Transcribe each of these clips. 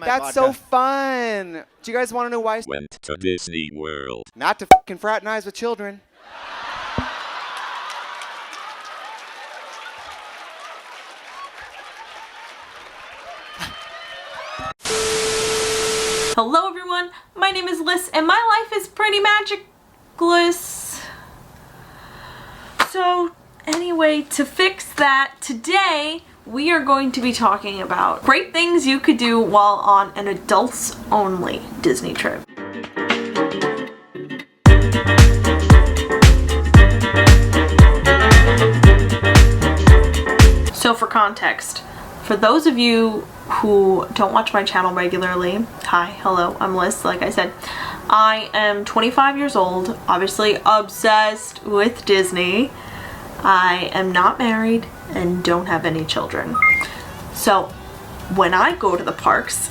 That's so fun. Do you guys want to know why I went to Disney World? Not to fucking fraternize with children. Hello everyone, my name is Liz and my life is pretty magicless. So anyway, to fix that, today we are going to be talking about great things you could do while on an adults only Disney trip. So for context, for those of you who don't watch my channel regularly, hi, hello, I'm Liz, like I said. I am 25 years old, obviously obsessed with Disney. I am not married and don't have any children. So when I go to the parks,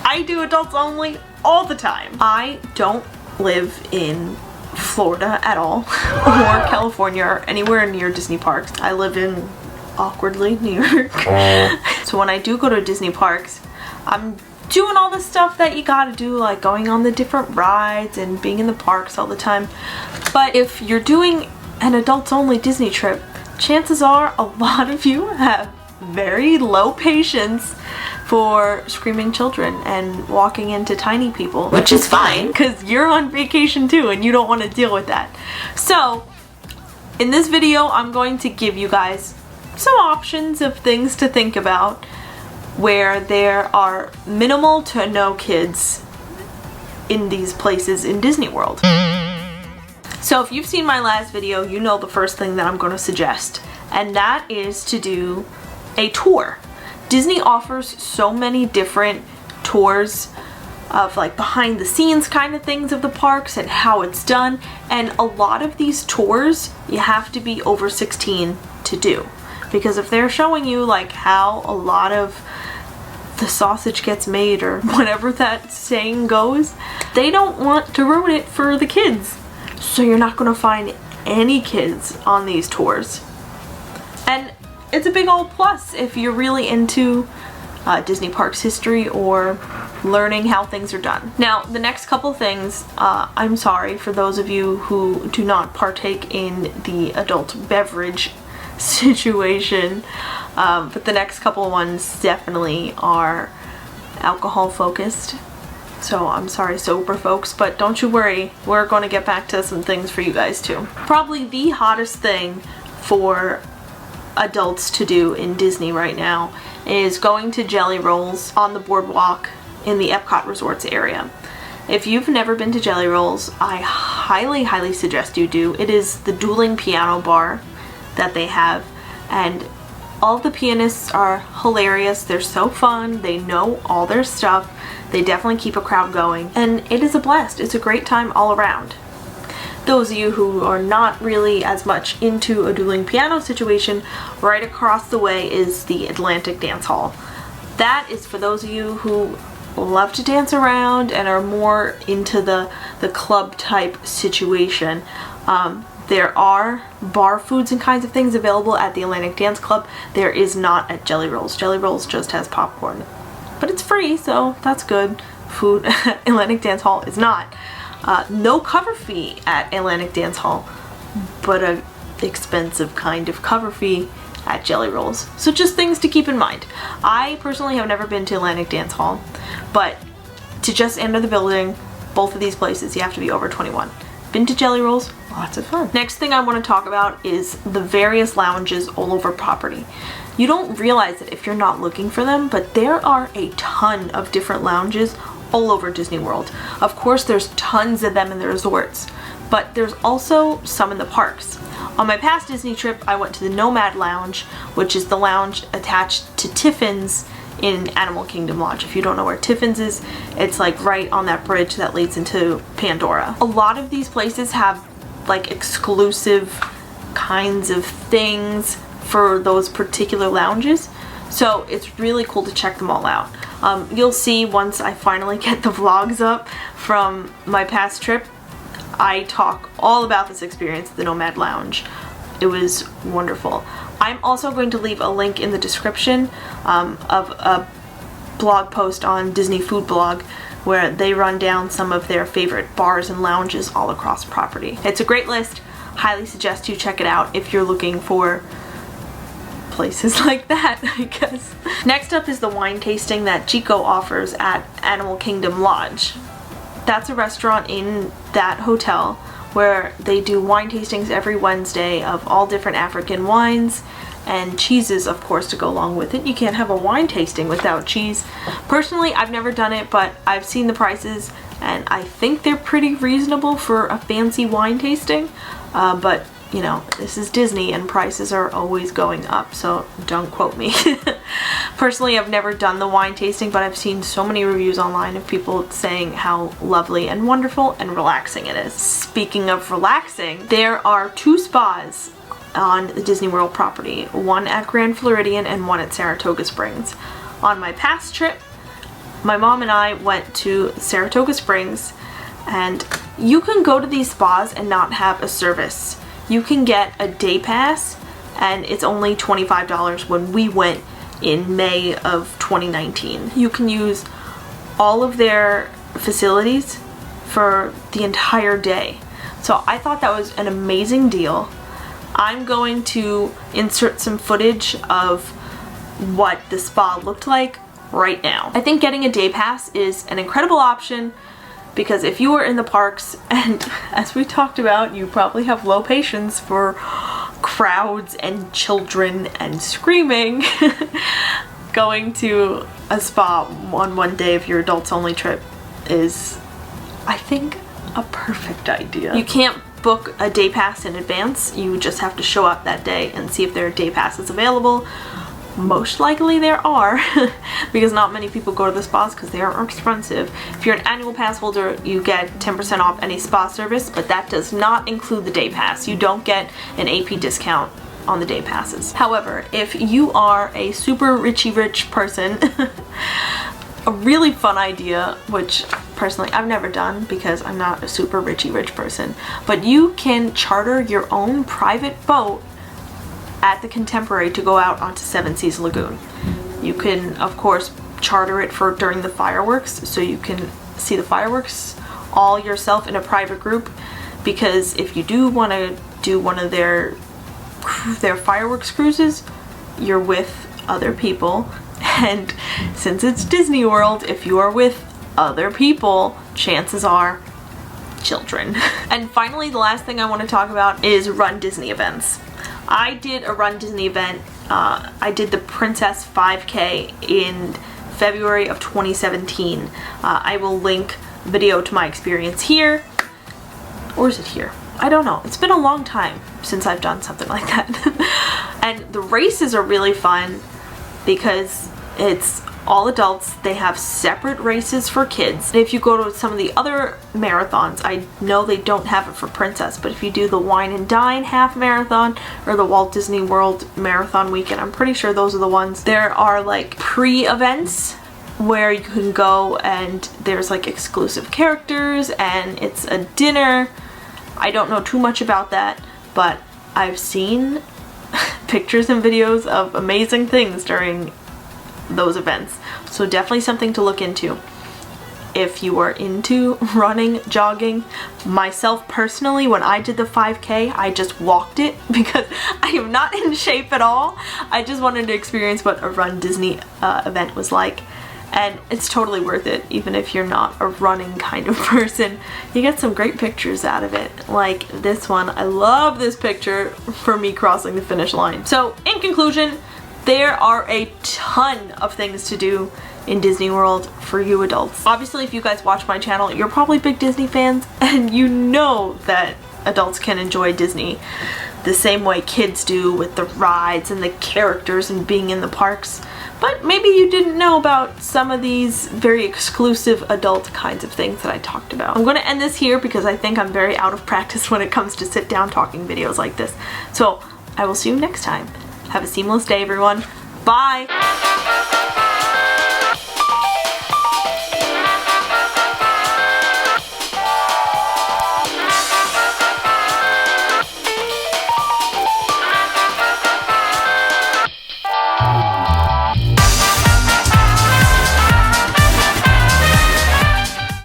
I do adults only all the time. I don't live in Florida at all, or California, or anywhere near Disney parks. I live in, awkwardly, New York. So when I do go to Disney parks, I'm doing all the stuff that you gotta do, like going on the different rides and being in the parks all the time. But if you're doing an adults only Disney trip, chances are a lot of you have very low patience for screaming children and walking into tiny people, which is fine because you're on vacation too and you don't want to deal with that. So in this video, I'm going to give you guys some options of things to think about where there are minimal to no kids in these places in Disney World. So if you've seen my last video, you know the first thing that I'm going to suggest, and that is to do a tour. Disney offers so many different tours of like behind the scenes kind of things of the parks and how it's done, and a lot of these tours you have to be over 16 to do, because if they're showing you like how a lot of the sausage gets made or whatever that saying goes, they don't want to ruin it for the kids. So you're not going to find any kids on these tours. And it's a big old plus if you're really into Disney Parks history or learning how things are done. Now, the next couple things, I'm sorry for those of you who do not partake in the adult beverage situation, but the next couple ones definitely are alcohol focused. So I'm sorry, sober folks, but don't you worry, we're going to get back to some things for you guys too. Probably the hottest thing for adults to do in Disney right now is going to Jelly Rolls on the boardwalk in the Epcot Resorts area. If you've never been to Jelly Rolls, I highly suggest you do. It is the dueling piano bar that they have, and all the pianists are hilarious. They're so fun. They know all their stuff. They definitely keep a crowd going, and it is a blast. It's a great time all around. Those of you who are not really as much into a dueling piano situation, right across the way is the Atlantic Dance Hall. That is for those of you who love to dance around and are more into the club type situation. There are bar foods and kinds of things available at the Atlantic Dance Club. There is not at Jelly Rolls. Jelly Rolls just has popcorn. But it's free, so that's good. Food at Atlantic Dance Hall is not. No cover fee at Atlantic Dance Hall, but an expensive kind of cover fee at Jelly Rolls. So just things to keep in mind. I personally have never been to Atlantic Dance Hall, but to just enter the building, both of these places, you have to be over 21. Been to Jelly Rolls, lots of fun. Next thing I want to talk about is the various lounges all over property. You don't realize it if you're not looking for them, but there are a ton of different lounges all over Disney World. Of course, there's tons of them in the resorts, but there's also some in the parks. On my past Disney trip, I went to the Nomad Lounge, which is the lounge attached to Tiffin's in Animal Kingdom Lodge. If you don't know where Tiffin's is, it's like right on that bridge that leads into Pandora. A lot of these places have like exclusive kinds of things for those particular lounges, so it's really cool to check them all out. You'll see once I finally get the vlogs up from my past trip, I talk all about this experience at the Nomad Lounge. It was wonderful. I'm also going to leave a link in the description of a blog post on Disney Food Blog where they run down some of their favorite bars and lounges all across the property. It's a great list. Highly suggest you check it out if you're looking for places like that, I guess. Next up is the wine tasting that Chico offers at Animal Kingdom Lodge. That's a restaurant in that hotel where they do wine tastings every Wednesday of all different African wines and cheeses, of course, to go along with it. You can't have a wine tasting without cheese. Personally, I've never done it, but I've seen the prices and I think they're pretty reasonable for a fancy wine tasting. But you know, this is Disney and prices are always going up, so don't quote me. Personally, I've never done the wine tasting, but I've seen so many reviews online of people saying how lovely and wonderful and relaxing it is. Speaking of relaxing, there are 2 spas on the Disney World property, one at Grand Floridian and one at Saratoga Springs. On my past trip, my mom and I went to Saratoga Springs, and you can go to these spas and not have a service. You can get a day pass and it's only $25 when we went in May of 2019. You can use all of their facilities for the entire day. So I thought that was an amazing deal. I'm going to insert some footage of what the spa looked like right now. I think getting a day pass is an incredible option because if you are in the parks, and as we talked about, you probably have low patience for crowds and children and screaming, going to a spa on one day of your adults only trip is, I think, a perfect idea. You can't book a day pass in advance. You just have to show up that day and see if there are day passes available. Most likely there are because not many people go to the spas because they are expensive. If you're an annual pass holder, you get 10% off any spa service, but that does not include the day pass. You don't get an AP discount on the day passes. However, if you are a super richy rich person, a really fun idea, which personally I've never done because I'm not a super richy rich person, but you can charter your own private boat at the Contemporary to go out onto Seven Seas Lagoon. You can, of course, charter it for during the fireworks, so you can see the fireworks all yourself in a private group, because if you do want to do one of their fireworks cruises, you're with other people, and since it's Disney World, if you are with other people, chances are children. And finally, the last thing I want to talk about is Run Disney events. I did a Run Disney event. I did the Princess 5K in February of 2017. I will link video to my experience here. Or is it here? I don't know. It's been a long time since I've done something like that. And the races are really fun because it's all adults. They have separate races for kids. And if you go to some of the other marathons, I know they don't have it for Princess, but if you do the Wine and Dine half marathon or the Walt Disney World Marathon Weekend, I'm pretty sure those are the ones. There are like pre-events where you can go and there's like exclusive characters and it's a dinner. I don't know too much about that, but I've seen pictures and videos of amazing things during those events. So definitely something to look into if you are into running, jogging. Myself personally, when I did the 5K, I just walked it because I am not in shape at all. I just wanted to experience what a Run Disney event was like. And it's totally worth it, even if you're not a running kind of person. You get some great pictures out of it, like this one. I love this picture for me crossing the finish line. So in conclusion, there are a ton of things to do in Disney World for you adults. Obviously, if you guys watch my channel, you're probably big Disney fans and you know that adults can enjoy Disney the same way kids do with the rides and the characters and being in the parks. But maybe you didn't know about some of these very exclusive adult kinds of things that I talked about. I'm going to end this here because I think I'm very out of practice when it comes to sit down talking videos like this. So I will see you next time. Have a seamless day, everyone. Bye!